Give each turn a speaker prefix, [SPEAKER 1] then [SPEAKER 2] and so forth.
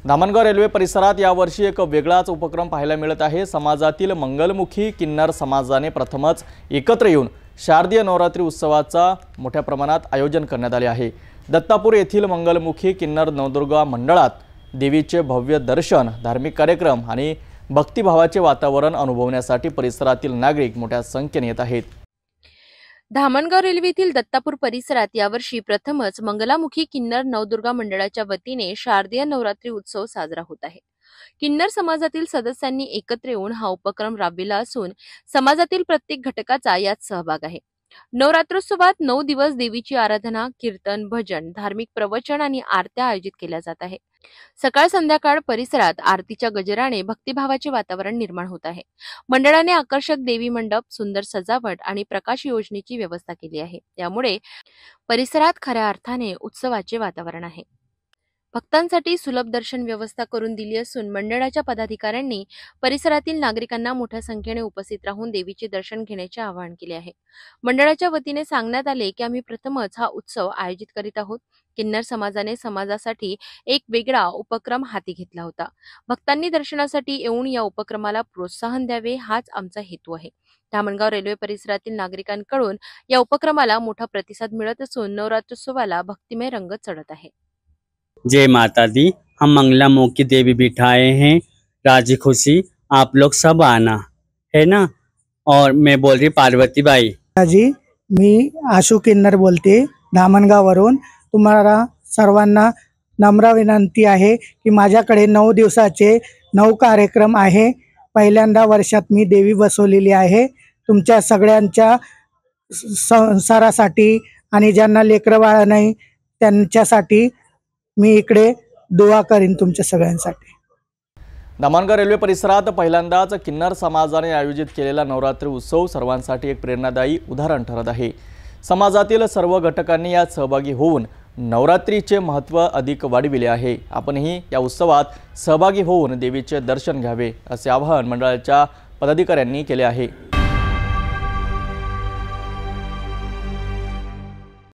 [SPEAKER 1] Dhamangaon railway परिसरात यावर्षी एक वेगळाच उपक्रम पाहायला मिळत आहे। समाजातील मंगलमुखी किन्नर समाजाने प्रथमच एकत्र येऊन शारदीय नवरात्री उत्सवाचा मोठ्या प्रमाणात आयोजन करण्यात आले आहे। दत्तापूर येथील मंगलमुखी किन्नर नवदुर्गा मंडळात देवीचे भव्य दर्शन, धार्मिक कार्यक्रम आणि भक्तिभावाचे वातावरण अनुभवण्यासाठी परिसरातील नागरिक मोठ्या संख्येने येत आहेत।
[SPEAKER 2] धामणगाव रेल्वेतील दत्तापूर परिसरात यावर्षी प्रथमच मंगलामुखी किन्नर नवदुर्गा मंडळाच्या वतीने शारदीय नवरात्री उत्सव साजरा होत आहे। किन्नर समाजातील सदस्यांनी एकत्र येऊन हा उपक्रम राबविला असून समाजातील प्रत्येक घटकाचा यात सहभाग आहे। नवरात्रोत्सवात 9 दिवस देवीची आराधना, कीर्तन, भजन, धार्मिक प्रवचन आणि आरत्या आयोजित केल्या जात आहे। सकाळ संध्याकाळ परिसरात आरतीच्या गजराने भक्तिभावाचे वातावरण निर्माण होत आहे। मंडळाने आकर्षक देवी मंडप, सुंदर सजावट आणि प्रकाश योजनेची व्यवस्था केली आहे। यामुळे परिसरात खऱ्या अर्थाने उत्सवाचे वातावरण आहे। भक्तांसाठी सुलभ दर्शन व्यवस्था करून दिली असून मंडळाच्या पदाधिकाऱ्यांनी परिसरातील नागरिकांना मोठ्या संख्येने उपस्थित राहून देवीचे दर्शन घेण्याचे आवाहन केले आहे। मंडळाच्या वतीने सांगण्यात आले की आम्ही प्रथमच हा उत्सव आयोजित करीत आहोत। किन्नर समाजाने समाजासाठी एक वेगळा उपक्रम हाती घेतला होता। भक्तांनी दर्शनासाठी येऊन या उपक्रमाला प्रोत्साहन द्यावे हाच आमचा हेतू आहे। धामणगाव रेल्वे परिसरातील नागरिकांकडून या उपक्रमाला मोठा प्रतिसाद मिळत असून नवरात्रोत्सवाला भक्तिमय रंग चढत आहे।
[SPEAKER 3] जय माता दी। हम मंगलामुखी देवी बिठाए हैं, राजी खुशी आप लोग सब आना है ना। और मैं बोल रही पार्वती बाई
[SPEAKER 4] जी, मी आशू किन्नर बोलते धामणगाववरून। तुम्हाला सर्वांना नम्र विनंती आहे की माझ्याकडे 9 दिवसाचे 9 कार्यक्रम आहे। पहिल्यांदा वर्षात मी देवी बसवलेली आहे। तुमच्या सगळ्यांच्या संसारासाठी आणि ज्यांना लेकरं बाळ नाही त्यांच्यासाठी मी इकडे दुआ करीन तुमच्या सगळ्यांसाठी।
[SPEAKER 1] धामणगाव रेल्वे परिसरात पहिल्यांदाच किन्नर समाजाने आयोजित केलेला नवरात्री उत्सव सर्वांसाठी एक प्रेरणादायी उदाहरण ठरत आहे। समाजातील सर्व घटकांनी यात सहभागी होऊन नवरात्रीचे महत्त्व अधिक वाढविले आहे। आपणही या उत्सवात सहभागी होऊन देवीचे दर्शन घ्यावे असे आवाहन मंडळाच्या पदाधिकाऱ्यांनी केले आहे।